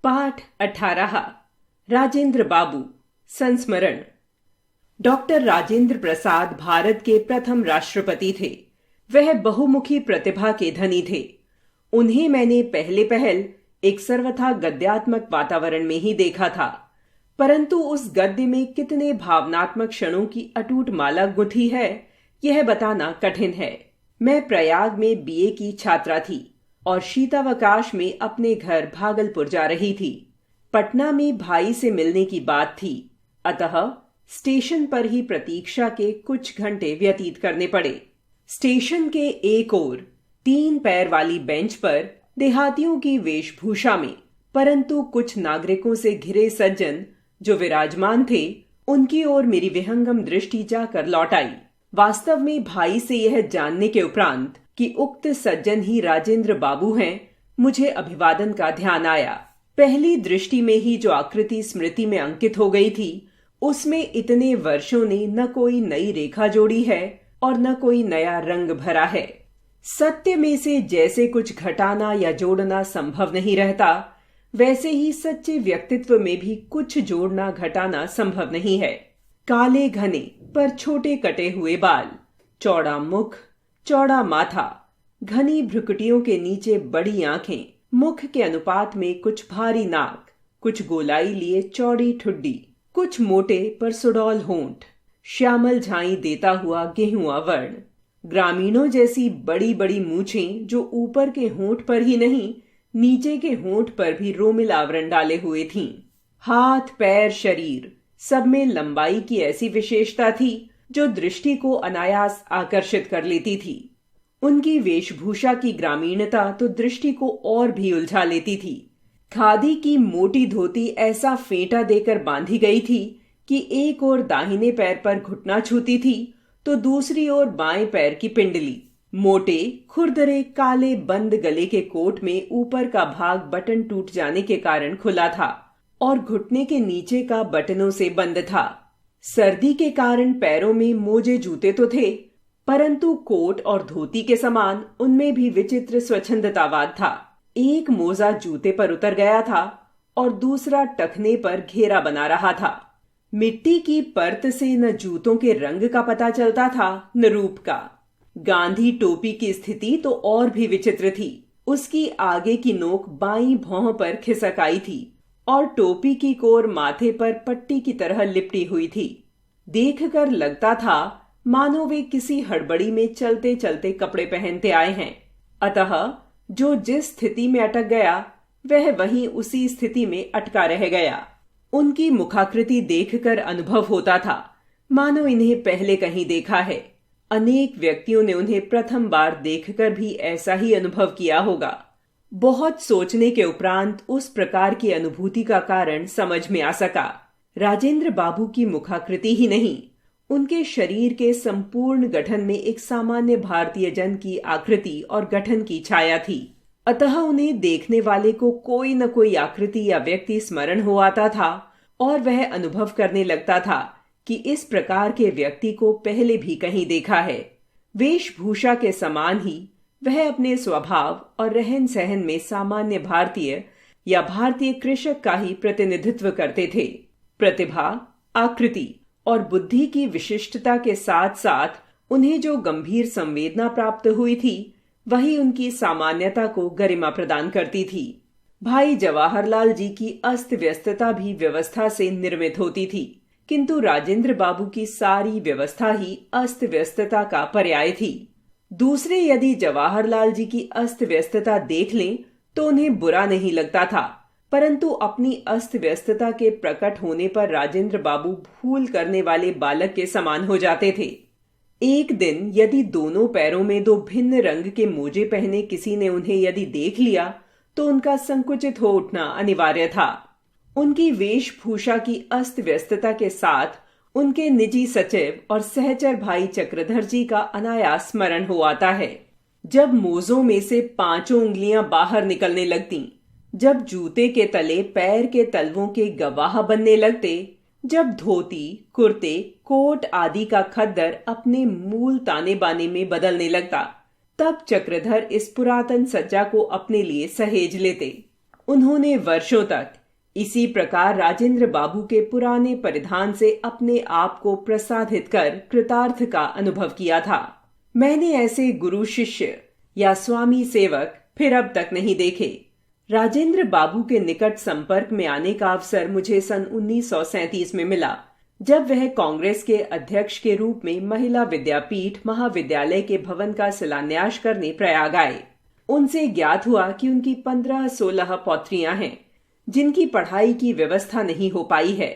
पाठ 18 राजेंद्र बाबू संस्मरण। डॉक्टर राजेंद्र प्रसाद भारत के प्रथम राष्ट्रपति थे। वह बहुमुखी प्रतिभा के धनी थे। उन्हें मैंने पहले पहल एक सर्वथा गद्यात्मक वातावरण में ही देखा था, परंतु उस गद्य में कितने भावनात्मक क्षणों की अटूट माला गुंथी है, यह बताना कठिन है। मैं प्रयाग में बीए की छात्रा थी और शीतावकाश में अपने घर भागलपुर जा रही थी। पटना में भाई से मिलने की बात थी, अतः स्टेशन पर ही प्रतीक्षा के कुछ घंटे व्यतीत करने पड़े। स्टेशन के एक ओर 3 पैर वाली बेंच पर देहातियों की वेशभूषा में, परंतु कुछ नागरिकों से घिरे सज्जन जो विराजमान थे, उनकी ओर मेरी विहंगम दृष्टि जाकर लौट आई। वास्तव में भाई से यह जानने के उपरांत कि उक्त सज्जन ही राजेंद्र बाबू हैं, मुझे अभिवादन का ध्यान आया। पहली दृष्टि में ही जो आकृति स्मृति में अंकित हो गई थी, उसमें इतने वर्षों ने न कोई नई रेखा जोड़ी है और न कोई नया रंग भरा है। सत्य में से जैसे कुछ घटाना या जोड़ना संभव नहीं रहता, वैसे ही सच्चे व्यक्तित्व में भी कुछ जोड़ना घटाना संभव नहीं है। काले घने पर छोटे कटे हुए बाल, चौड़ा मुख, चौड़ा माथा, घनी भ्रुकुटियों के नीचे बड़ी आंखें, मुख के अनुपात में कुछ भारी नाक, कुछ गोलाई लिए चौड़ी ठुड्डी, कुछ मोटे पर सुडौल होंठ, श्यामल झाई देता हुआ गेहुआ वर्ण, ग्रामीणों जैसी बड़ी बड़ी मूछें जो ऊपर के होंठ पर ही नहीं, नीचे के होंठ पर भी रोमिल आवरण डाले हुए थीं। हाथ पैर शरीर सब में लंबाई की ऐसी विशेषता थी जो दृष्टि को अनायास आकर्षित कर लेती थी। उनकी वेशभूषा की ग्रामीणता तो दृष्टि को और भी उलझा लेती थी। खादी की मोटी धोती ऐसा फेंटा देकर बांधी गई थी कि एक ओर दाहिने पैर पर घुटना छूती थी तो दूसरी ओर बाएं पैर की पिंडली। मोटे खुरदरे काले बंद गले के कोट में ऊपर का भाग बटन टूट जाने के कारण खुला था और घुटने के नीचे का बटनों से बंद था। सर्दी के कारण पैरों में मोजे जूते तो थे, परंतु कोट और धोती के समान उनमें भी विचित्र स्वच्छंदतावाद था। एक मोजा जूते पर उतर गया था और दूसरा टखने पर घेरा बना रहा था। मिट्टी की परत से न जूतों के रंग का पता चलता था न रूप का। गांधी टोपी की स्थिति तो और भी विचित्र थी। उसकी आगे की नोक बाईं भौं पर खिसक आई थी और टोपी की कोर माथे पर पट्टी की तरह लिपटी हुई थी। देखकर लगता था मानो वे किसी हड़बड़ी में चलते चलते कपड़े पहनते आए हैं। अतः जो जिस स्थिति में अटक गया, वह वहीं उसी स्थिति में अटका रह गया। उनकी मुखाकृति देखकर अनुभव होता था मानो इन्हें पहले कहीं देखा है। अनेक व्यक्तियों ने उन्हें प्रथम बार देखकर भी ऐसा ही अनुभव किया होगा। बहुत सोचने के उपरांत उस प्रकार की अनुभूति का कारण समझ में आ सका। राजेंद्र बाबू की मुखाकृति ही नहीं, उनके शरीर के संपूर्ण गठन में एक सामान्य भारतीय जन की आकृति और गठन की छाया थी। अतः उन्हें देखने वाले को कोई न कोई आकृति या व्यक्ति स्मरण हो आता था और वह अनुभव करने लगता था कि इस प्रकार के व्यक्ति को पहले भी कहीं देखा है। वेशभूषा के समान ही वह अपने स्वभाव और रहन सहन में सामान्य भारतीय या भारतीय कृषक का ही प्रतिनिधित्व करते थे। प्रतिभा, आकृति और बुद्धि की विशिष्टता के साथ साथ उन्हें जो गंभीर संवेदना प्राप्त हुई थी, वही उनकी सामान्यता को गरिमा प्रदान करती थी। भाई जवाहरलाल जी की अस्त व्यस्तता भी व्यवस्था से निर्मित होती थी, किंतु राजेंद्र बाबू की सारी व्यवस्था ही अस्त व्यस्तता का पर्याय थी। दूसरे यदि जवाहरलाल जी की अस्त व्यस्तता देख लें तो उन्हें बुरा नहीं लगता था, परंतु अपनी अस्त व्यस्तता के प्रकट होने पर राजेंद्र बाबू भूल करने वाले बालक के समान हो जाते थे। एक दिन यदि दोनों पैरों में 2 भिन्न रंग के मोजे पहने किसी ने उन्हें यदि देख लिया तो उनका संकुचित हो उठना अनिवार्य था। उनकी वेशभूषा की अस्त व्यस्तता के साथ उनके निजी सचिव और सहचर भाई चक्रधर जी का अनायास स्मरण हो आता है। जब मोजों में से 5 उंगलियां बाहर निकलने लगती, जब जूते के तले पैर के तलवों के गवाह बनने लगते, जब धोती, कुर्ते, कोट आदि का खद्दर अपने मूल ताने बाने में बदलने लगता, तब चक्रधर इस पुरातन सज्जा को अपने लिए सहेज लेते। उन्होंने वर्षों तक इसी प्रकार राजेंद्र बाबू के पुराने परिधान से अपने आप को प्रसादित कर कृतार्थ का अनुभव किया था। मैंने ऐसे गुरु शिष्य या स्वामी सेवक फिर अब तक नहीं देखे। राजेंद्र बाबू के निकट संपर्क में आने का अवसर मुझे सन 1937 में मिला, जब वह कांग्रेस के अध्यक्ष के रूप में महिला विद्यापीठ महाविद्यालय के भवन का शिलान्यास करने प्रयाग आए। उनसे ज्ञात हुआ कि उनकी 15-16 पौत्रियां हैं, जिनकी पढ़ाई की व्यवस्था नहीं हो पाई है।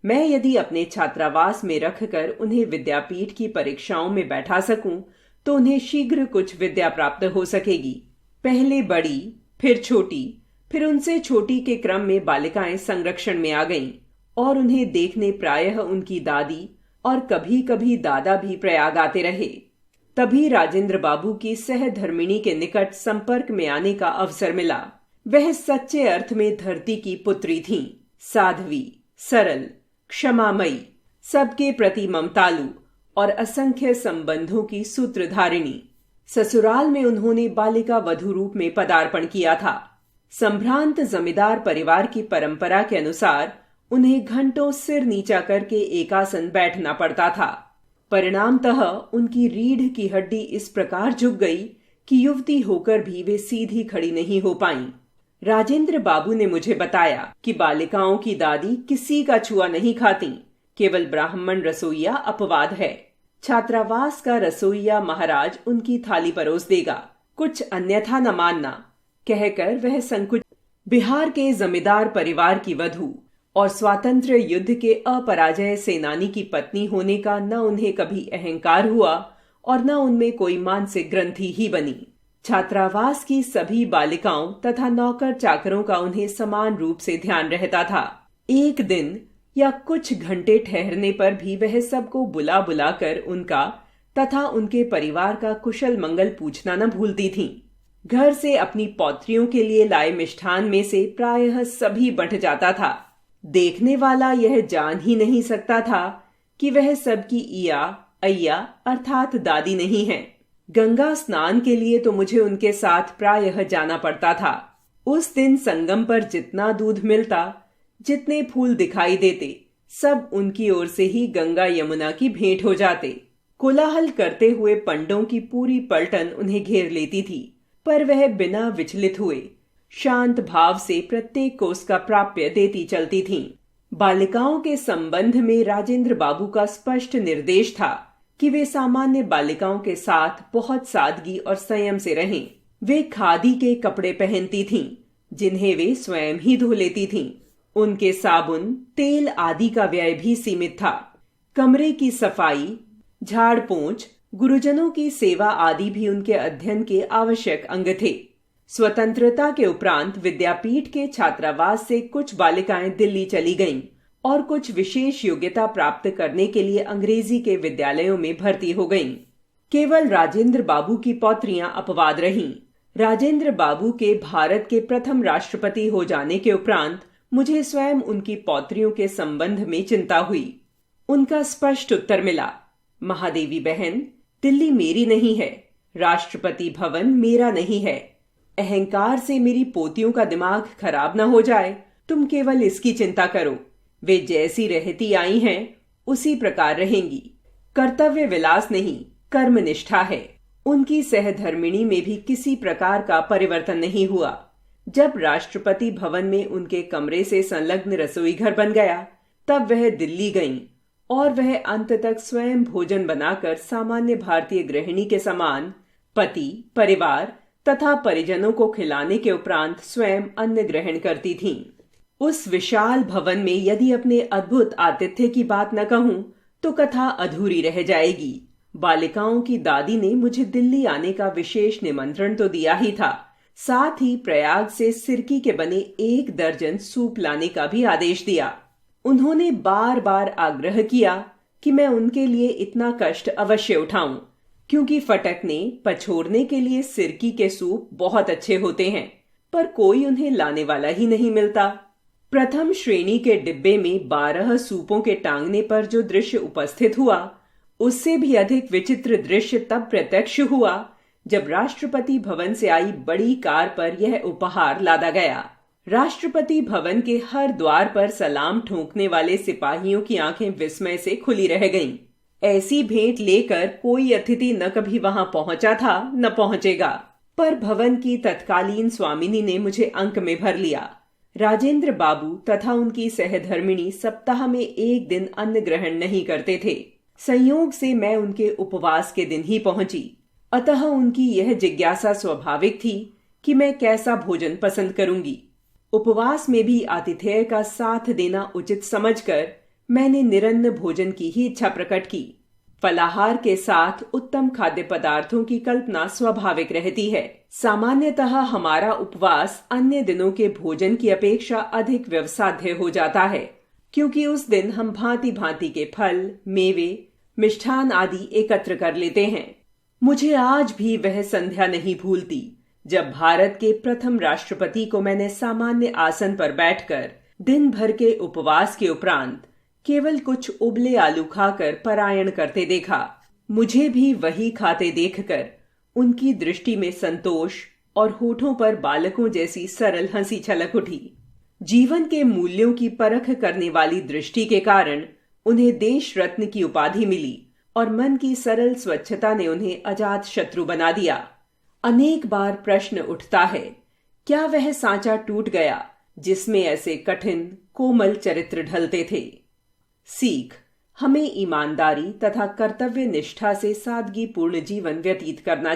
मैं यदि अपने छात्रावास में रखकर उन्हें विद्यापीठ की परीक्षाओं में बैठा सकूं, तो उन्हें शीघ्र कुछ विद्या प्राप्त हो सकेगी। पहले बड़ी, फिर छोटी, फिर उनसे छोटी के क्रम में बालिकाएं संरक्षण में आ गईं और उन्हें देखने प्रायः उनकी दादी और कभी कभी दादा भी प्रयाग आते रहे। तभी राजेंद्र बाबू की सहधर्मिणी के निकट संपर्क में आने का अवसर मिला। वह सच्चे अर्थ में धरती की पुत्री थीं, साध्वी, सरल, क्षमामयी, सबके प्रति ममतालु और असंख्य संबंधों की सूत्रधारिणी। ससुराल में उन्होंने बालिका वधू रूप में पदार्पण किया था। संभ्रांत जमींदार परिवार की परंपरा के अनुसार उन्हें घंटों सिर नीचा करके एकासन बैठना पड़ता था। परिणामतः उनकी रीढ़ की हड्डी इस प्रकार झुक गई कि युवती होकर भी वे सीधी खड़ी नहीं हो पाईं। राजेंद्र बाबू ने मुझे बताया कि बालिकाओं की दादी किसी का छुआ नहीं खाती, केवल ब्राह्मण रसोइया अपवाद है। छात्रावास का रसोइया महाराज उनकी थाली परोस देगा, कुछ अन्यथा न मानना, कहकर वह संकुच। बिहार के जमींदार परिवार की वधू और स्वातंत्र्य युद्ध के अपराजय सेनानी की पत्नी होने का न उन्हें कभी अहंकार हुआ और न उनमें कोई मानसिक ग्रंथि ही बनी। छात्रावास की सभी बालिकाओं तथा नौकर चाकरों का उन्हें समान रूप से ध्यान रहता था। एक दिन या कुछ घंटे ठहरने पर भी वह सबको बुला बुलाकर उनका तथा उनके परिवार का कुशल मंगल पूछना न भूलती थीं। घर से अपनी पौत्रियों के लिए लाए मिष्ठान में से प्रायः सभी बंट जाता था। देखने वाला यह जान ही नहीं सकता था कि वह सबकी इया अय्या अर्थात दादी नहीं है। गंगा स्नान के लिए तो मुझे उनके साथ प्रायः जाना पड़ता था। उस दिन संगम पर जितना दूध मिलता, जितने फूल दिखाई देते, सब उनकी ओर से ही गंगा यमुना की भेंट हो जाते। कोलाहल करते हुए पंडों की पूरी पलटन उन्हें घेर लेती थी, पर वह बिना विचलित हुए शांत भाव से प्रत्येक को उसका प्राप्य देती चलती थीं। बालिकाओं के संबंध में राजेंद्र बाबू का स्पष्ट निर्देश था कि वे सामान्य बालिकाओं के साथ बहुत सादगी और संयम से रहें। वे खादी के कपड़े पहनती थीं, जिन्हें वे स्वयं ही धो लेती थीं। उनके साबुन, तेल आदि का व्यय भी सीमित था। कमरे की सफाई, झाड़ पोंछ, गुरुजनों की सेवा आदि भी उनके अध्ययन के आवश्यक अंग थे। स्वतंत्रता के उपरांत विद्यापीठ के छात्रावास से कुछ बालिकाएं दिल्ली चली गईं और कुछ विशेष योग्यता प्राप्त करने के लिए अंग्रेजी के विद्यालयों में भर्ती हो गईं। केवल राजेंद्र बाबू की पौत्रियां अपवाद रहीं। राजेंद्र बाबू के भारत के प्रथम राष्ट्रपति हो जाने के उपरांत मुझे स्वयं उनकी पौत्रियों के संबंध में चिंता हुई। उनका स्पष्ट उत्तर मिला, महादेवी बहन, दिल्ली मेरी नहीं है, राष्ट्रपति भवन मेरा नहीं है। अहंकार से मेरी पोतियों का दिमाग खराब न हो जाए, तुम केवल इसकी चिंता करो। वे जैसी रहती आई हैं उसी प्रकार रहेंगी। कर्तव्य विलास नहीं, कर्मनिष्ठा है। उनकी सहधर्मिणी में भी किसी प्रकार का परिवर्तन नहीं हुआ। जब राष्ट्रपति भवन में उनके कमरे से संलग्न रसोई घर बन गया, तब वह दिल्ली गईं और वह अंत तक स्वयं भोजन बनाकर सामान्य भारतीय गृहिणी के समान पति, परिवार तथा परिजनों को खिलाने के उपरांत स्वयं अन्न ग्रहण करती थीं। उस विशाल भवन में यदि अपने अद्भुत आतिथ्य की बात न कहूं तो कथा अधूरी रह जाएगी। बालिकाओं की दादी ने मुझे दिल्ली आने का विशेष निमंत्रण तो दिया ही था, साथ ही प्रयाग से सिरकी के बने 1 दर्जन सूप लाने का भी आदेश दिया। उन्होंने बार बार आग्रह किया कि मैं उनके लिए इतना कष्ट अवश्य उठाऊं, क्योंकि फटकने पछोड़ने के लिए सिरकी के सूप बहुत अच्छे होते हैं, पर कोई उन्हें लाने वाला ही नहीं मिलता। प्रथम श्रेणी के डिब्बे में 12 सूपों के टांगने पर जो दृश्य उपस्थित हुआ, उससे भी अधिक विचित्र दृश्य तब प्रत्यक्ष हुआ जब राष्ट्रपति भवन से आई बड़ी कार पर यह उपहार लादा गया। राष्ट्रपति भवन के हर द्वार पर सलाम ठोंकने वाले सिपाहियों की आंखें विस्मय से खुली रह गईं। ऐसी भेंट लेकर कोई अतिथि न कभी वहां पहुंचा था न पहुंचेगा। पर भवन की तत्कालीन स्वामिनी ने मुझे अंक में भर लिया। राजेंद्र बाबू तथा उनकी सहधर्मिणी सप्ताह में एक दिन अन्न ग्रहण नहीं करते थे। संयोग से मैं उनके उपवास के दिन ही पहुंची। अतः उनकी यह जिज्ञासा स्वाभाविक थी कि मैं कैसा भोजन पसंद करूंगी। उपवास में भी आतिथेय का साथ देना उचित समझकर मैंने निरन्न भोजन की ही इच्छा प्रकट की। फलाहार के साथ उत्तम खाद्य पदार्थों की कल्पना स्वाभाविक रहती है। सामान्यतः हमारा उपवास अन्य दिनों के भोजन की अपेक्षा अधिक व्यवसाध्य हो जाता है, क्योंकि उस दिन हम भांति भांति के फल, मेवे, मिष्ठान आदि एकत्र कर लेते हैं। मुझे आज भी वह संध्या नहीं भूलती जब भारत के प्रथम राष्ट्रपति को मैंने सामान्य आसन पर बैठकर दिन भर के उपवास के उपरांत केवल कुछ उबले आलू खाकर पलायन करते देखा। मुझे भी वही खाते देखकर उनकी दृष्टि में संतोष और होठों पर बालकों जैसी सरल हंसी छलक उठी। जीवन के मूल्यों की परख करने वाली दृष्टि के कारण उन्हें देश रत्न की उपाधि मिली और मन की सरल स्वच्छता ने उन्हें अजात शत्रु बना दिया। अनेक बार प्रश्न उठता है, क्या वह सांचा टूट गया जिसमें ऐसे कठिन कोमल चरित्र ढलते थे? सीख: हमें ईमानदारी तथा कर्तव्य निष्ठा से सादगी पूर्ण जीवन व्यतीत करना चाहिए।